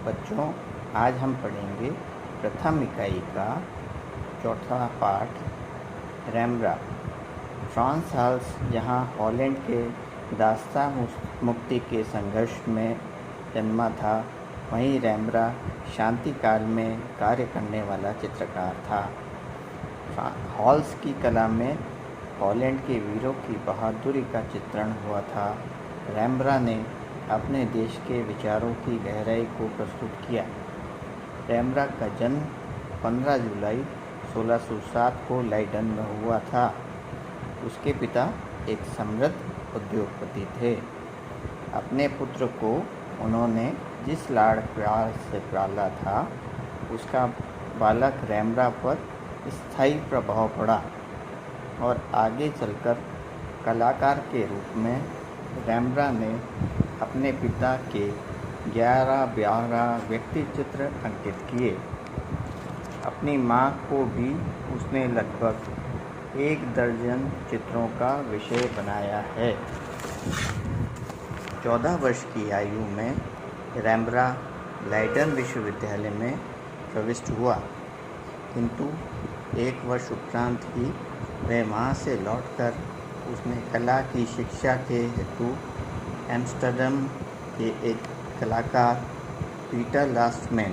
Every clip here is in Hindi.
बच्चों, आज हम पढ़ेंगे प्रथम इकाई का चौथा पाठ रैम्ब्रांड। फ्रांस हाल्स जहाँ हॉलैंड के दास्ता मुक्ति के संघर्ष में जन्मा था, वहीं रैम्ब्रांड शांति काल में कार्य करने वाला चित्रकार था। हॉल्स की कला में हॉलैंड के वीरों की बहादुरी का चित्रण हुआ था। रैम्ब्रांड ने अपने देश के विचारों की गहराई को प्रस्तुत किया। रैम्ब्रांड का जन्म 15 जुलाई 1607 को लाइडन में हुआ था। उसके पिता एक समृद्ध उद्योगपति थे। अपने पुत्र को उन्होंने जिस लाड़ प्यार से पाला था, उसका बालक रैम्ब्रांड पर स्थायी प्रभाव पड़ा और आगे चलकर कलाकार के रूप में रैम्ब्रांड ने अपने पिता के 11-12 व्यक्ति चित्र अंकित किए। अपनी माँ को भी उसने लगभग 1 दर्जन चित्रों का विषय बनाया है। 14 वर्ष की आयु में रैम्ब्रांड लाइडन विश्वविद्यालय में प्रविष्ट हुआ, किंतु 1 वर्ष उपरांत ही वह वहाँ से लौटकर उसने कला की शिक्षा के हेतु एम्स्टर्डम के एक कलाकार पीटर लास्टमैन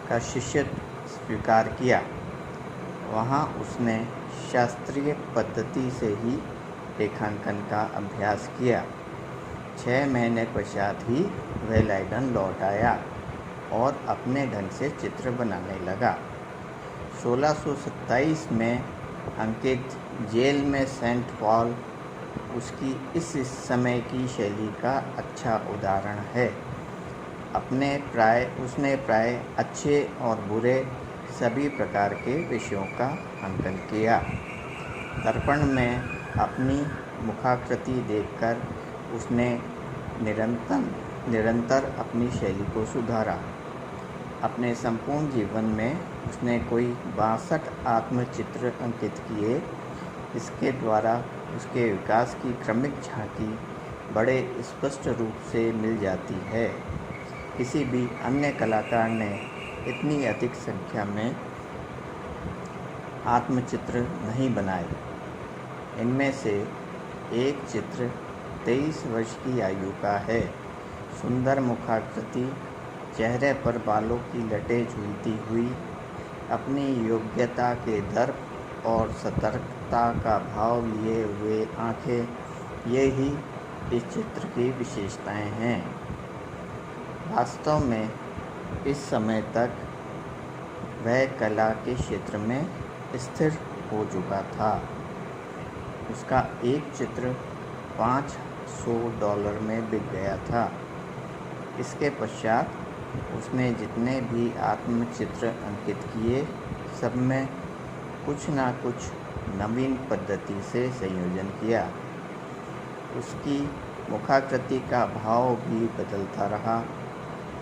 का शिष्यत्व स्वीकार किया। वहाँ उसने शास्त्रीय पद्धति से ही रेखांकन का अभ्यास किया। 6 महीने पश्चात ही वह लाइडन लौट आया और अपने ढंग से चित्र बनाने लगा। 1627 में अंकित जेल में सेंट पॉल उसकी इस समय की शैली का अच्छा उदाहरण है। उसने प्राय अच्छे और बुरे सभी प्रकार के विषयों का अंकन किया। दर्पण में अपनी मुखाकृति देखकर उसने निरंतर अपनी शैली को सुधारा। अपने संपूर्ण जीवन में उसने कोई 62 आत्मचित्र अंकित किए। इसके द्वारा उसके विकास की क्रमिक झांकी बड़े स्पष्ट रूप से मिल जाती है। किसी भी अन्य कलाकार ने इतनी अधिक संख्या में आत्मचित्र नहीं बनाए। इनमें से एक चित्र 23 वर्ष की आयु का है। सुंदर मुखाकृति, चेहरे पर बालों की लटें झूलती हुई, अपनी योग्यता के दर्प और सतर्कता का भाव लिए हुए आँखें, ये ही इस चित्र की विशेषताएं हैं। वास्तव में इस समय तक वह कला के क्षेत्र में स्थिर हो चुका था। उसका एक चित्र $500 में बिक गया था। इसके पश्चात उसने जितने भी आत्मचित्र अंकित किए, सब में कुछ ना कुछ नवीन पद्धति से संयोजन किया। उसकी मुखाकृति का भाव भी बदलता रहा।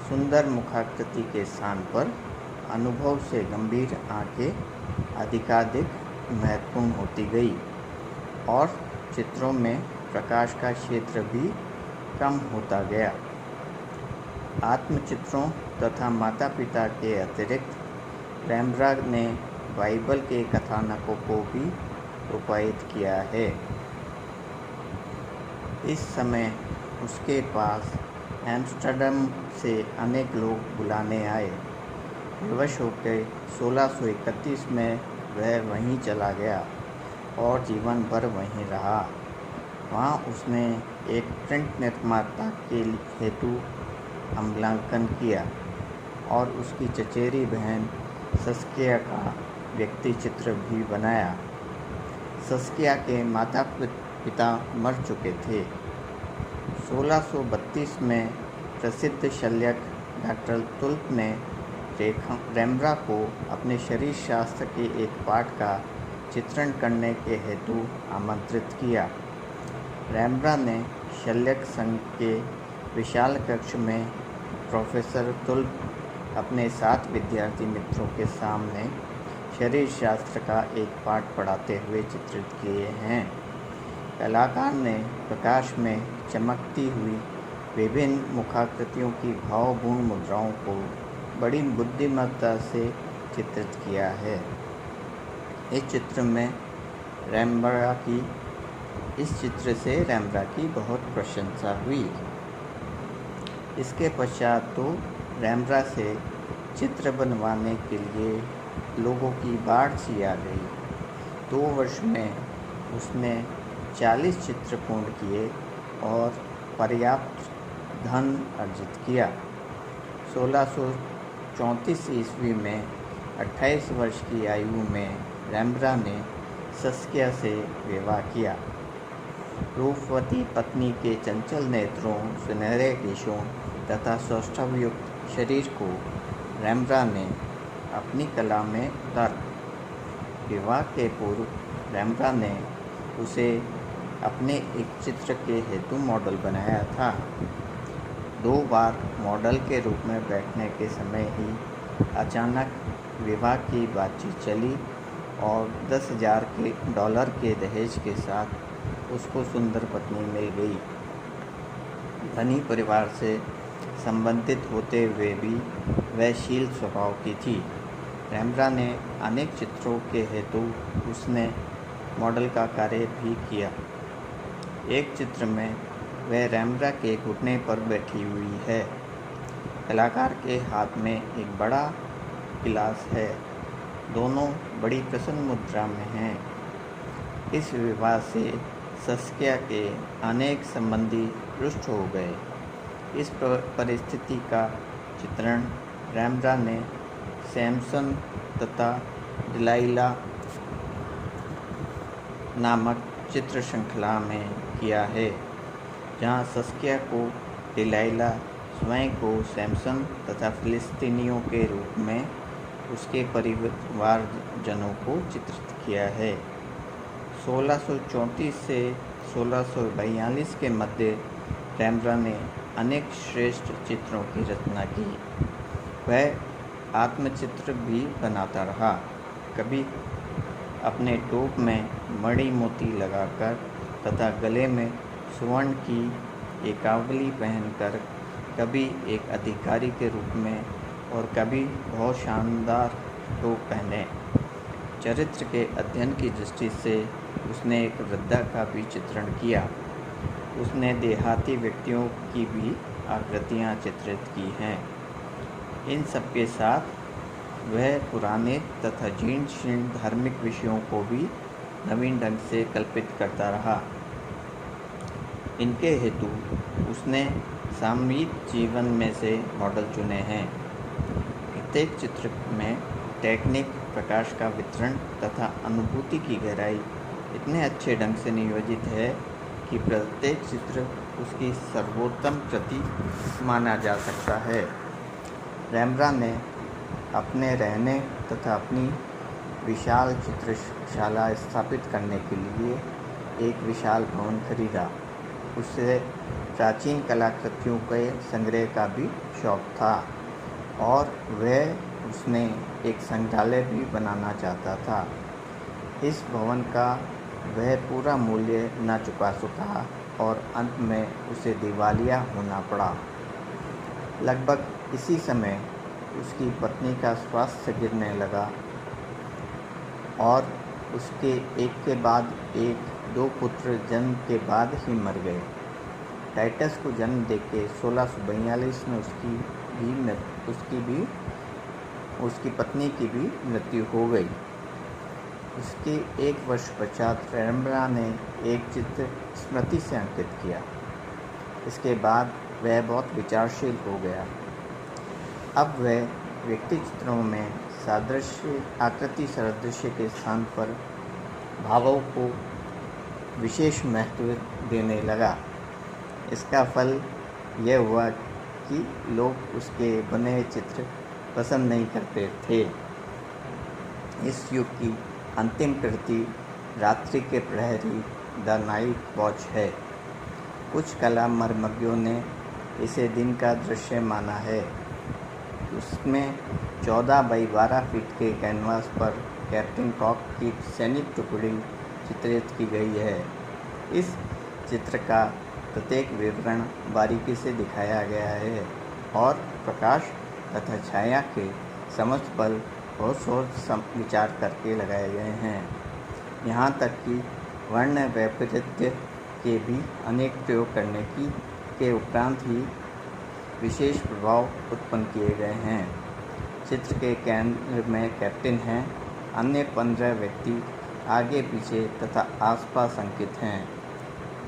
सुंदर मुखाकृति के स्थान पर अनुभव से गंभीर आंखें अधिकाधिक महत्वपूर्ण होती गई और चित्रों में प्रकाश का क्षेत्र भी कम होता गया। आत्मचित्रों तथा माता पिता के अतिरिक्त रैम्ब्रांड ने बाइबल के कथानकों को भी रूपायित किया है। इस समय उसके पास एम्स्टर्डम से अनेक लोग बुलाने आए। विवश होकर 1631 में वह वहीं चला गया और जीवन भर वहीं रहा। वहाँ उसने एक प्रिंट निर्माता के हेतु अम्लांकन किया और उसकी चचेरी बहन सस्किया का व्यक्ति चित्र भी बनाया। सस्किया के माता पिता मर चुके थे। 1632 में प्रसिद्ध शल्यक डॉक्टर तुल्प ने रैम्ब्रांड को अपने शरीर शास्त्र के एक पाठ का चित्रण करने के हेतु आमंत्रित किया। रैम्ब्रांड ने शल्यक संघ के विशाल कक्ष में प्रोफेसर तुल्प अपने 7 विद्यार्थी मित्रों के सामने शरीर शास्त्र का एक पाठ पढ़ाते हुए चित्रित किए हैं। कलाकार ने प्रकाश में चमकती हुई विभिन्न मुखाकृतियों की भावपूर्ण मुद्राओं को बड़ी बुद्धिमत्ता से चित्रित किया है। इस चित्र से रैम्ब्रा की बहुत प्रशंसा हुई। इसके पश्चात तो रैम्ब्रा से चित्र बनवाने के लिए लोगों की बाढ़ सी आ गई। 2 वर्ष में उसने 40 चित्र पूर्ण किए और पर्याप्त धन अर्जित किया। 1634 ईस्वी में 28 वर्ष की आयु में रैम्ब्रा ने सस्किया से विवाह किया। रूपवती पत्नी के चंचल नेत्रों, सुनहरे केशों तथा सौष्ठवयुक्त शरीर को रैम्ब्रा ने अपनी कला में उतारा। विवाह के पूर्व रैम्ब्रा ने उसे अपने एक चित्र के हेतु मॉडल बनाया था। 2 बार मॉडल के रूप में बैठने के समय ही अचानक विवाह की बातचीत चली और $10,000 के दहेज के साथ उसको सुंदर पत्नी मिल गई। धनी परिवार से संबंधित होते हुए भी वह शील स्वभाव की थी। रैम्ब्रा ने अनेक चित्रों के हेतु उसने मॉडल का कार्य भी किया। एक चित्र में वह रैम्ब्रा के घुटने पर बैठी हुई है। कलाकार के हाथ में एक बड़ा गिलास है। दोनों बड़ी प्रसन्न मुद्रा में हैं। इस विवाह से सस्किया के अनेक संबंधी रुष्ट हो गए। इस परिस्थिति का चित्रण रैम्ब्रा ने सैमसन तथा डिलाइला नामक चित्र श्रृंखला में किया है, जहाँ सस्किया को डिलाइला, स्वयं को सैमसन तथा फिलिस्तीनियों के रूप में उसके परिवारजनों को चित्रित किया है। 1634 से 1642 के मध्य रैम्ब्रा ने अनेक श्रेष्ठ चित्रों की रचना की। वह आत्मचित्र भी बनाता रहा। कभी अपने टोप में मणि मोती लगाकर तथा गले में स्वर्ण की एकावली पहनकर, कभी एक अधिकारी के रूप में और कभी बहुत शानदार टोप पहने। चरित्र के अध्ययन की दृष्टि से उसने एक वृद्धा का भी चित्रण किया। उसने देहाती व्यक्तियों की भी आकृतियाँ चित्रित की हैं। इन सब के साथ वह पुराने तथा जीर्ण शीर्ण धार्मिक विषयों को भी नवीन ढंग से कल्पित करता रहा। इनके हेतु उसने सामयिक जीवन में से मॉडल चुने हैं। प्रत्येक चित्र में टेक्निक, प्रकाश का वितरण तथा अनुभूति की गहराई इतने अच्छे ढंग से नियोजित है कि प्रत्येक चित्र उसकी सर्वोत्तम कृति माना जा सकता है। रैम्ब्रा ने अपने रहने तथा अपनी विशाल चित्रशाला स्थापित करने के लिए एक विशाल भवन खरीदा। उसे प्राचीन कलाकृतियों के संग्रह का भी शौक था और उसने एक संग्रहालय भी बनाना चाहता था। इस भवन का वह पूरा मूल्य न चुका सका और अंत में उसे दिवालिया होना पड़ा। लगभग इसी समय उसकी पत्नी का स्वास्थ्य गिरने लगा और उसके एक के बाद एक 2 पुत्र जन्म के बाद ही मर गए। टाइटस को जन्म देके 1642 में उसकी पत्नी की भी मृत्यु हो गई। उसके 1 वर्ष पश्चात रैम्ब्रा ने एक चित्र स्मृति से अंकित किया। इसके बाद वह बहुत विचारशील हो गया। अब वह व्यक्ति चित्रों में आकृति सादृश्य के स्थान पर भावों को विशेष महत्व देने लगा। इसका फल यह हुआ कि लोग उसके बने चित्र पसंद नहीं करते थे। इस युग की अंतिम कृति रात्रि के प्रहरी द नाइट वॉच है। कुछ कला मर्मज्ञों ने इसे दिन का दृश्य माना है। उसमें 14 बाई 12 फीट के कैनवास पर कैप्टन कॉक की सैनिक टुकड़ी चित्रित की गई है। इस चित्र का प्रत्येक विवरण बारीकी से दिखाया गया है और प्रकाश तथा छाया के समस्त बल बहुत सोच विचार करके लगाए गए हैं। यहाँ तक कि वर्ण वैपरीत्य के भी अनेक प्रयोग करने के उपरांत ही विशेष प्रभाव उत्पन्न किए गए हैं। चित्र के केंद्र में कैप्टन हैं, अन्य 15 व्यक्ति आगे पीछे तथा आसपास अंकित हैं।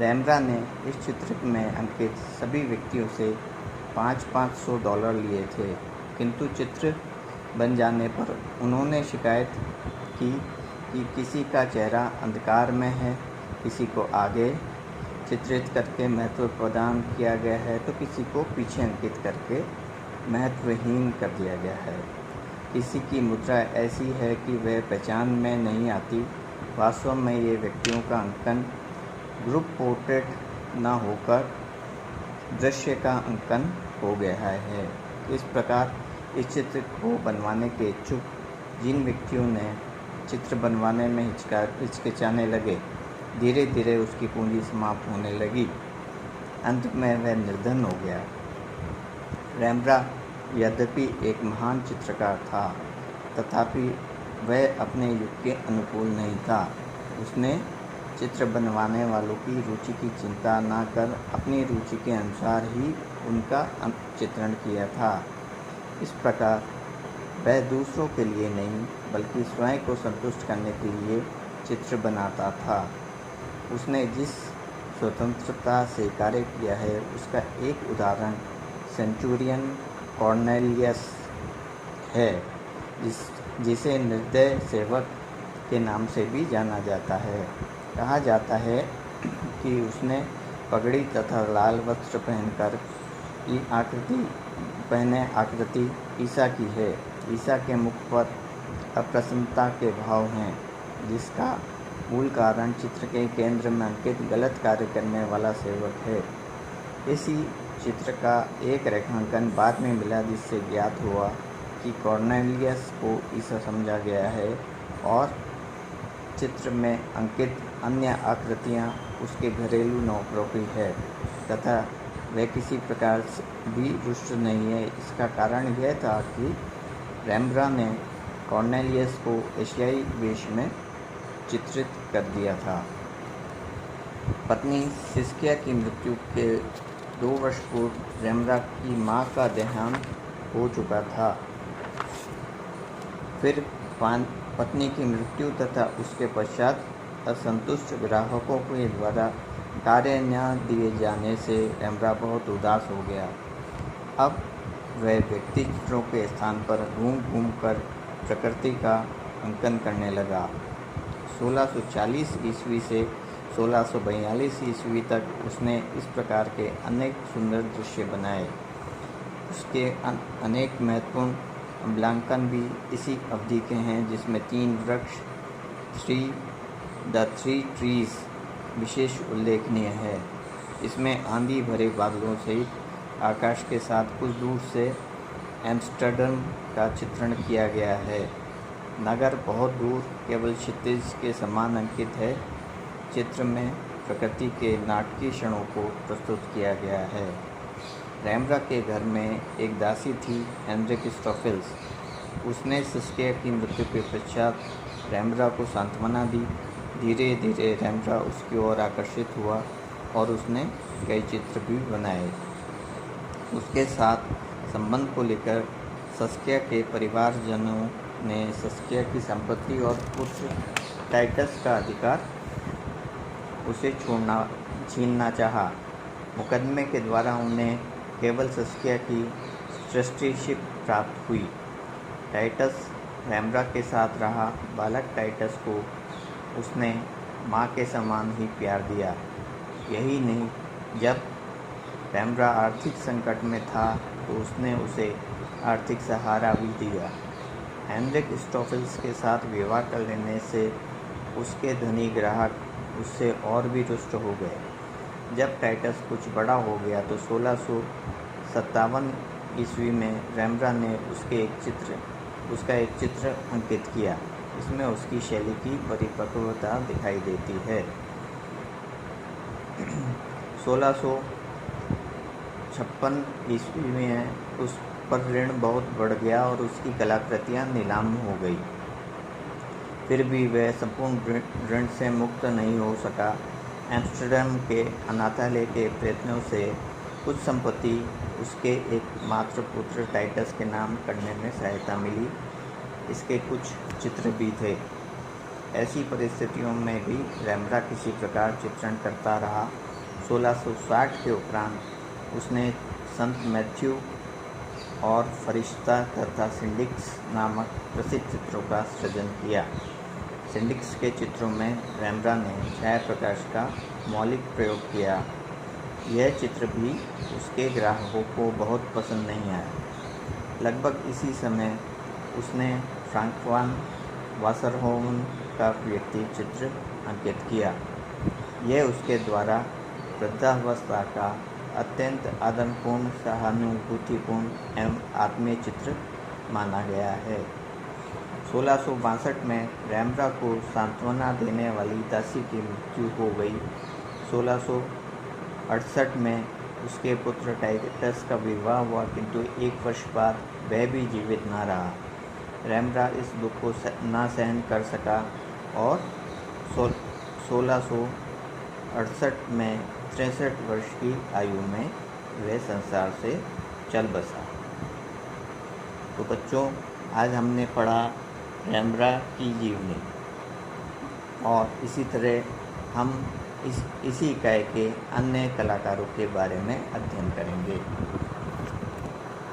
रेम्ब्रा ने इस चित्र में अंकित सभी व्यक्तियों से $500 लिए थे, किंतु चित्र बन जाने पर उन्होंने शिकायत की कि किसी का चेहरा अंधकार में है, किसी को आगे चित्रित करके महत्व प्रदान किया गया है तो किसी को पीछे अंकित करके महत्वहीन कर दिया गया है। किसी की मुद्रा ऐसी है कि वह पहचान में नहीं आती। वास्तव में ये व्यक्तियों का अंकन ग्रुप पोर्ट्रेट न होकर दृश्य का अंकन हो गया है। इस प्रकार इस चित्र को बनवाने के इच्छुक जिन व्यक्तियों ने चित्र बनवाने में हिचकिचाने लगे, धीरे धीरे उसकी पूंजी समाप्त होने लगी। अंत में वह निर्धन हो गया। रेम्ब्रा यद्यपि एक महान चित्रकार था, तथापि वह अपने युग के अनुकूल नहीं था। उसने चित्र बनवाने वालों की रुचि की चिंता न कर अपनी रुचि के अनुसार ही उनका चित्रण किया था। इस प्रकार वह दूसरों के लिए नहीं बल्कि स्वयं को संतुष्ट करने के लिए चित्र बनाता था। उसने जिस स्वतंत्रता से कार्य किया है उसका एक उदाहरण सेंचुरियन कॉर्नेलियस है, जिसे निर्दय सेवक के नाम से भी जाना जाता है। कहा जाता है कि उसने पगड़ी तथा लाल वस्त्र पहनकर आकृति ईसा की है। ईसा के मुख पर अप्रसन्नता के भाव हैं, जिसका मूल कारण चित्र के केंद्र में अंकित गलत कार्य करने वाला सेवक है। इसी चित्र का एक रेखांकन बाद में मिला, जिससे ज्ञात हुआ कि कॉर्नेलियस को ईसा समझा गया है और चित्र में अंकित अन्य आकृतियाँ उसके घरेलू नौकरों की है तथा वह किसी प्रकार भी रुष्ट नहीं है। इसका कारण यह था कि रेम्ब्रा ने कॉर्नेलियस को एशियाई वेश में चित्रित कर दिया था। पत्नी सिस्किया की मृत्यु के 2 वर्ष पूर्व रेम्ब्रा की मां का देहांत हो चुका था। फिर पत्नी की मृत्यु तथा उसके पश्चात असंतुष्ट ग्राहकों के द्वारा कार्य न दिए जाने से रेम्ब्रा बहुत उदास हो गया। अब वह व्यक्ति चित्रों के स्थान पर घूम कर प्रकृति का अंकन करने लगा। 1640 ईस्वी से 1642 ईस्वी तक उसने इस प्रकार के अनेक सुंदर दृश्य बनाए। उसके अनेक महत्वपूर्ण अवलोकन भी इसी अवधि के हैं, जिसमें 3 वृक्ष द थ्री ट्रीज विशेष उल्लेखनीय है। इसमें आंधी भरे बादलों सहित आकाश के साथ कुछ दूर से एम्स्टर्डम का चित्रण किया गया है। नगर बहुत दूर केवल क्षितिज के समान अंकित है। चित्र में प्रकृति के नाटकीय क्षणों को प्रस्तुत किया गया है। रेम्ब्रा के घर में एक दासी थी, हेनरिक स्टॉफिल्स। उसने सिस्किया की मृत्यु के पश्चात रेम्ब्रा को सांत्वना दी। धीरे धीरे रेम्ब्रा उसकी ओर आकर्षित हुआ और उसने कई चित्र भी बनाए। उसके साथ संबंध को लेकर सिस्किया के परिवारजनों ने सिस्किया की संपत्ति और पुत्र टाइटस का अधिकार उसे छीनना चाहा। मुकदमे के द्वारा उन्हें केवल सिस्किया की ट्रस्टीशिप प्राप्त हुई। टाइटस रेम्ब्रा के साथ रहा। बालक टाइटस को उसने माँ के समान ही प्यार दिया। यही नहीं, जब रेम्ब्रा आर्थिक संकट में था तो उसने उसे आर्थिक सहारा भी दिया। हेनरिक स्टॉफिल्स के साथ विवाह कर लेने से उसके धनी ग्राहक उससे और भी रुष्ट हो गए। जब टाइटस कुछ बड़ा हो गया तो 1657 ईस्वी में रेम्ब्रा ने उसका एक चित्र अंकित किया। इसमें उसकी शैली की परिपक्वता दिखाई देती है। 1656 ईस्वी में उस पर ऋण बहुत बढ़ गया और उसकी कलाकृतियाँ नीलाम हो गई। फिर भी वह संपूर्ण ऋण से मुक्त नहीं हो सका। एम्स्टर्डम के अनाथालय के प्रयत्नों से कुछ संपत्ति उसके एकमात्र पुत्र टाइटस के नाम करने में सहायता मिली। इसके कुछ चित्र भी थे। ऐसी परिस्थितियों में भी रेम्ब्रांdt किसी प्रकार चित्रण करता रहा। 1660 के उपरांत उसने संत मैथ्यू और फरिश्ता तथा सिंडिक्स नामक प्रसिद्ध चित्रों का सृजन किया। सिंडिक्स के चित्रों में रेम्ब्रांdt ने छाया प्रकाश का मौलिक प्रयोग किया। यह चित्र भी उसके ग्राहकों को बहुत पसंद नहीं आया। लगभग इसी समय उसने फ्रांक्वान वासरहोवन का व्यक्ति चित्र अंकित किया। यह उसके द्वारा वृद्धावस्था का अत्यंत आदरपूर्ण, सहानुभूतिपूर्ण एवं आत्मीय चित्र माना गया है। 1662 में रेम्ब्रांdt को सांत्वना देने वाली दासी की मृत्यु हो गई। 1668 में उसके पुत्र टाइटस का विवाह हुआ, किंतु 1 वर्ष बाद वह भी जीवित न रहा। रेम्ब्रांdt इस दुख को न सहन कर सका और 1668 में 63 वर्ष की आयु में वह संसार से चल बसा। तो बच्चों, आज हमने पढ़ा रेम्ब्रांdt की जीवनी और इसी तरह हम इसी इकाई के अन्य कलाकारों के बारे में अध्ययन करेंगे।